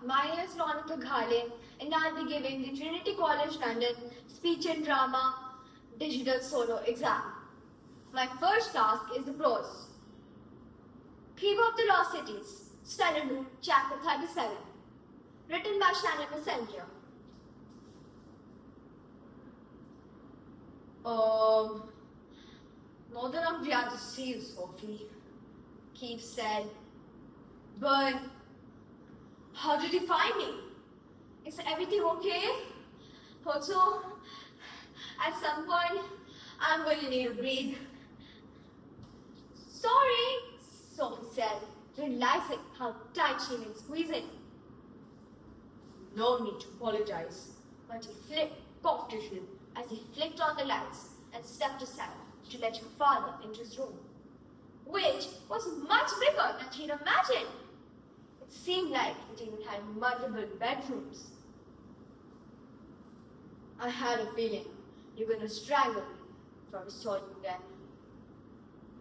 My name is Ronika Ghale, and I'll be giving the Trinity College London Speech and Drama Digital Solo exam. My first task is the prose. Keeper of the Lost Cities, Standard Room, Chapter 37, written by Shannon Messenger. Not that I'm glad to see you, Sophie, Keith said. But how did you find me? Is everything okay? Also, at some point, I'm going to need to breathe. Sorry, Sophie said, realizing how tight she was squeezing. No need to apologize, but he coughed at him as he flicked on the lights and stepped aside to let your father into his room, which was much bigger than she'd imagined. It seemed like it even had multiple bedrooms. I had a feeling you were going to strangle me if I saw you then.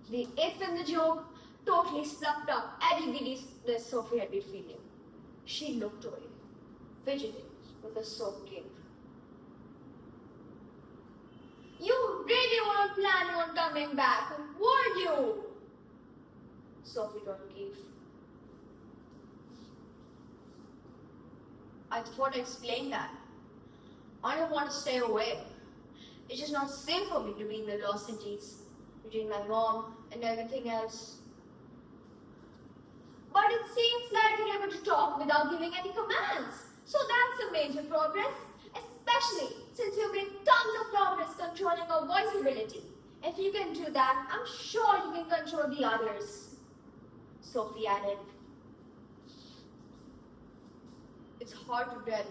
The if in the joke totally snuffed up any giddiness Sophie had been feeling. She looked away, fidgeting with a soaked cape. You really weren't planning on coming back, were you? Sophie told Keith. I thought I explained that. I don't want to stay away. It's just not safe for me to be in the Lost Cities between my mom and everything else. But it seems like you're able to talk without giving any commands. So that's a major progress, especially since you've made tons of progress controlling your voice ability. If you can do that, I'm sure you can control the others. Sophie added. It's hard to tell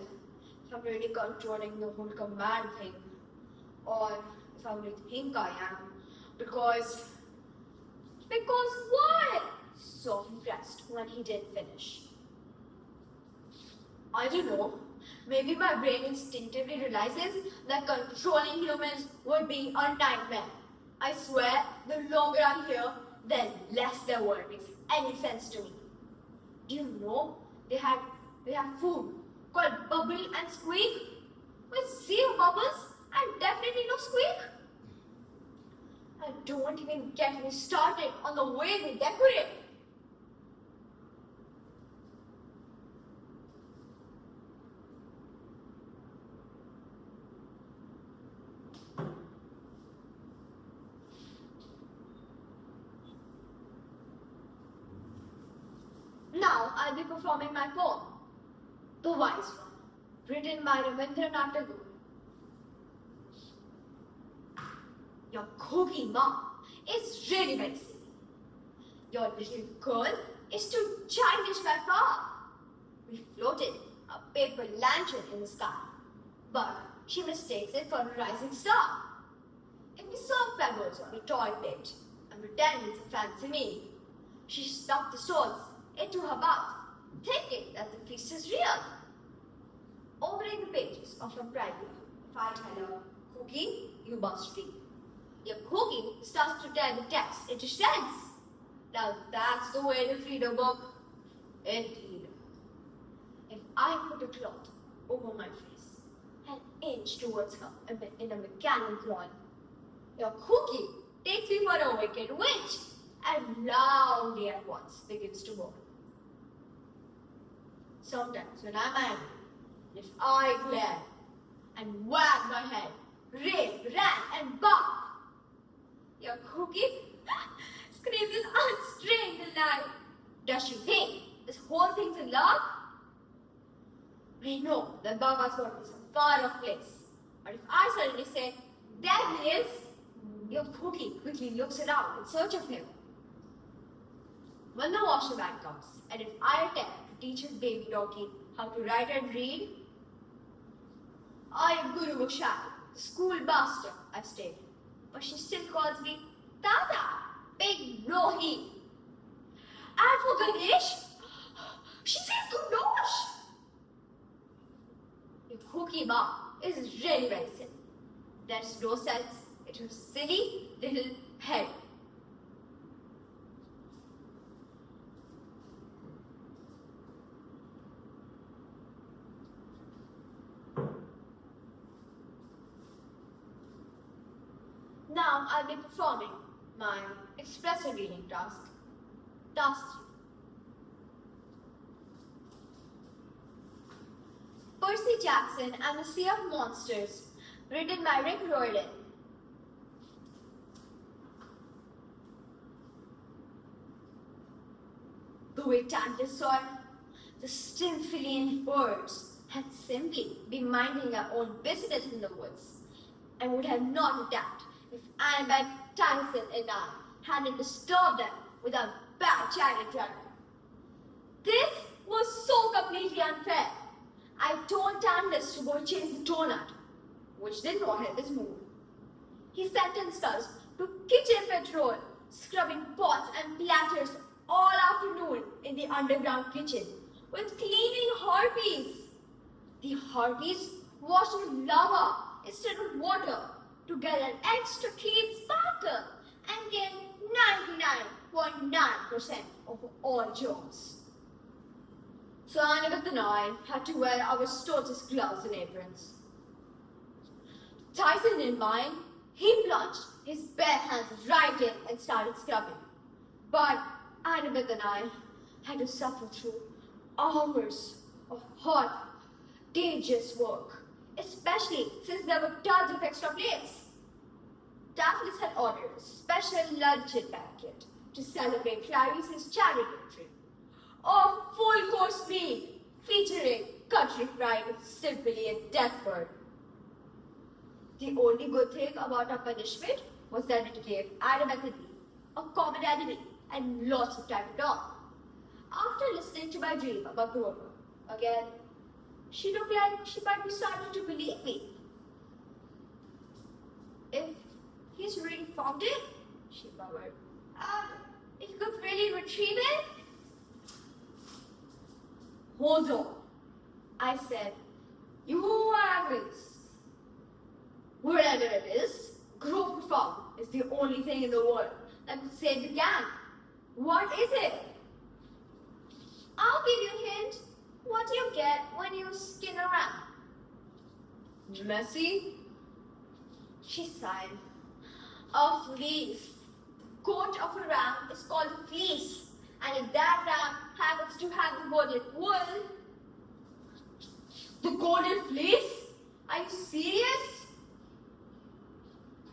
if I'm really controlling the whole command thing, or if I really think I am, because what? Sophie pressed when he didn't finish. I don't know. Maybe my brain instinctively realizes that controlling humans would be a nightmare. I swear, the longer I'm here, then less their word makes any sense to me. Do you know they have food called Bubble and Squeak with zero bubbles and definitely no squeak? And don't even get me started on the way they decorate. Now I'll be performing my poem, The Wise One, written by Rabindranath Tagore. Your cookie mom is really very silly. Your little girl is too childish by far. We floated a paper lantern in the sky, but she mistakes it for a rising star. If we serve pebbles on a toy plate and pretend it's a fancy meal, she stuffed the stones into her mouth, thinking that the feast is real. Opening the pages of her private, if I tell her, cookie, you must read. Your cookie starts to tear the text into shreds. Now that's the way to read a book. Indeed. If I put a cloth over my face and inch towards her in a mechanical crawl, your cookie takes me for a wicked witch and loudly at once begins to moan. Sometimes when I'm angry, if I glare and wag my head, rave, rant, and bark, your cookie screams in unstrained delight. Does she think this whole thing's a lark? I know that Baba's world is a far-off place, but if I suddenly say, there he is, your cookie quickly looks around in search of him. When the washerman comes, and if I attempt to teach his baby donkey how to write and read, I am Guru Goshal, the school master, I state, but she still calls me Tata, Big Rohi. And for Ganesh, she says Ganesh. Your cookie mom is really very silly. There's no sense in her silly little head. Now I'll be performing my expressive reading task. Task 3. Percy Jackson and the Sea of Monsters, written by Rick Riordan. The Witandler saw the Stymphalian birds had simply been minding their own business in the woods and would have not attacked if Annabeth, Tyson, and I hadn't disturbed them with our bad giant dragon. This was so completely unfair. I told Tandis to go chase the donut, which did not help his mood. He sentenced us to kitchen patrol, scrubbing pots and platters all afternoon in the underground kitchen with cleaning harpies. The harpies washed with lava instead of water to get an extra clean sparkle and get 99.9% of all jobs. So Annabeth and I had to wear our staunchest gloves and aprons. Tyson didn't mind. He plunged his bare hands right in and started scrubbing. But Annabeth and I had to suffer through hours of hot, tedious work, especially since there were tons of extra plates. Daphnis had ordered a special luncheon banquet to celebrate Clarice's charity entry. A full-course meal featuring country-fried Stymphalian deathbird. The only good thing about our punishment was that it gave Annabeth and me a common enemy and lots of time to talk. After listening to my dream about Grover again, she looked like she might be starting to believe me. If he's really found it, she murmured. If you could really retrieve it? Hold on, I said. You haven't. Wherever it is, Grover Farm is the only thing in the world that could save the gang. What is it? I'll give you a hint. What do you get when you skin a ram? Messy? She sighed. A fleece. Coat of a ram is called a fleece. And if that ram happens to have the golden wool... The golden fleece? Are you serious?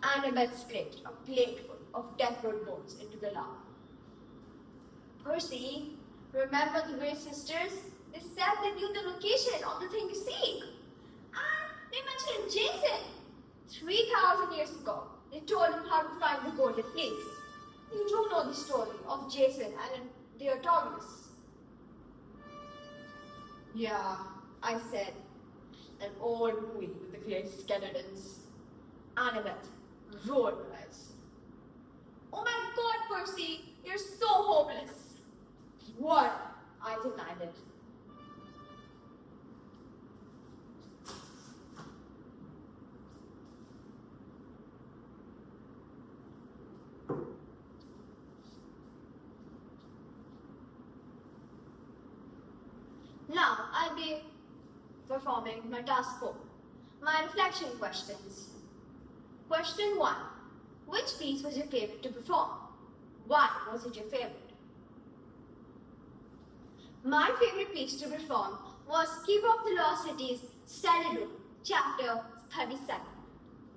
Annabeth scraped a plateful of deathbird bones into the lava. Percy, remember the Grey Sisters? They said they knew the location of the thing you seek. And they mentioned Jason. 3,000 years ago, they told him how to find the golden fleece. You do know the story of Jason and the Artogonus. Yeah, I said. An old movie with the clay skeletons. Annabeth rolled her eyes. Oh my God, Percy, you're so hopeless. What? I denied it. Now I'll be performing my task 4, my reflection questions. Question 1. Which piece was your favorite to perform? Why was it your favorite? My favorite piece to perform was Keeper of the Lost Cities, Stellar Chapter 37,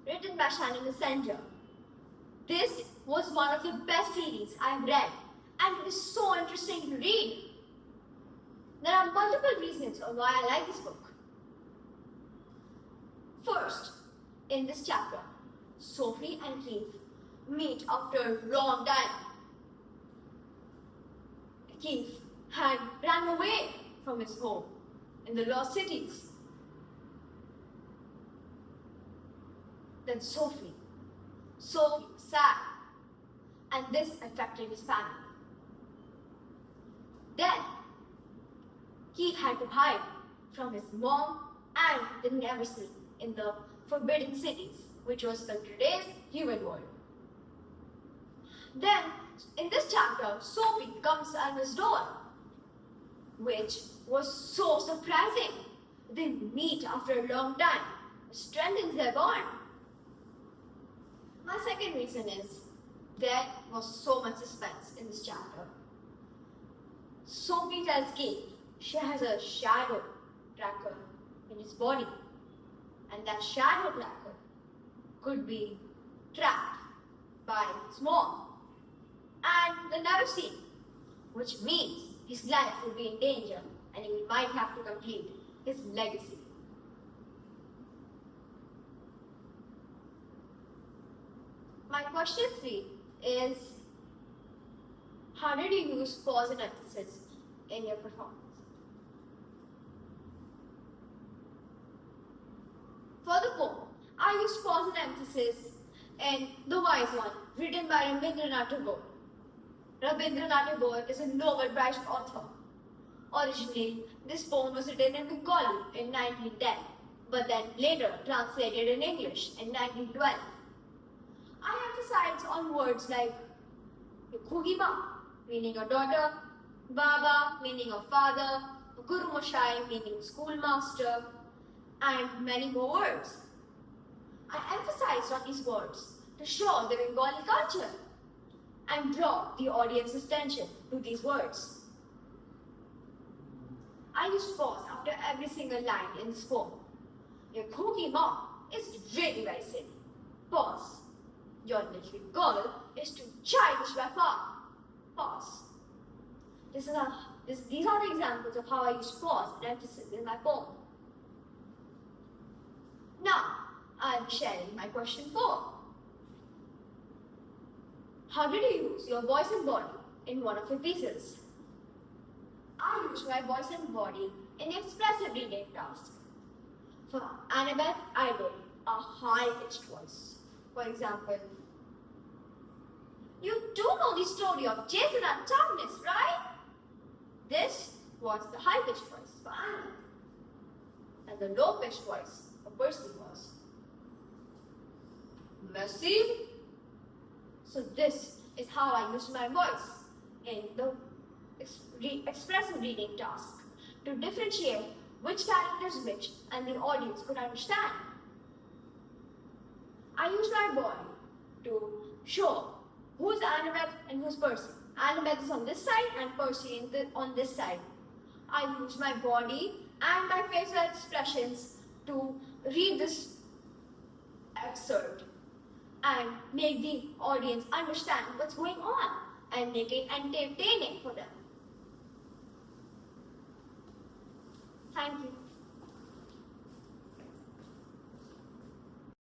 written by Shannon Messenger. This was one of the best series I've read, and it is so interesting to read. There are multiple reasons on why I like this book. First, in this chapter, Sophie and Keith meet after a long time. Keith had ran away from his home in the Lost Cities. Then Sophie was sad, and this affected his family. Then Keith had to hide from his mom and the Neversee in the Forbidden Cities, which was the today's human world. Then, in this chapter, Sophie comes at his door, which was so surprising. They meet after a long time, strengthens their bond. My second reason is there was so much suspense in this chapter. Sophie tells Kate she has a shadow tracker in his body, and that shadow tracker could be trapped by his mom and the never seen, which means his life will be in danger and he might have to complete his legacy. My question 3 is, how did you use pause and emphasis in your performance? For the poem, I used pause and emphasis in The Wise One, written by Rabindranath Tagore. Rabindranath Tagore is a Nobel Prize author. Originally, this poem was written in Bengali in 1910, but then later translated in English in 1912. I emphasize on words like Khogi Ma, meaning a daughter, Baba, meaning a father, Guru Mashai, meaning schoolmaster, and many more words. I emphasized on these words to show the Bengali culture and draw the audience's attention to these words. I used pause after every single line in this poem. Your Khogi Ma is really very silly. Pause. Your little girl is too childish by far. Pause. These are the examples of how I use pause and emphasis in my poem. Now, I am sharing my question 4. How did you use your voice and body in one of your pieces? I used my voice and body in the expressive reading task. For Annabeth, I wrote a high-pitched voice. For example, you do know the story of Jason and Thomas, right? This was the high-pitched voice for Annabeth. And the low-pitched voice for Percy was Mercy. So this is how I used my voice in the expressive reading task to differentiate which character is which and the audience could understand. I used my body to show who's Annabeth and who's Percy. Annabeth is on this side and Percy on this side. I used my body and my facial expressions to read this excerpt and make the audience understand what's going on and make it entertaining for them. Thank you.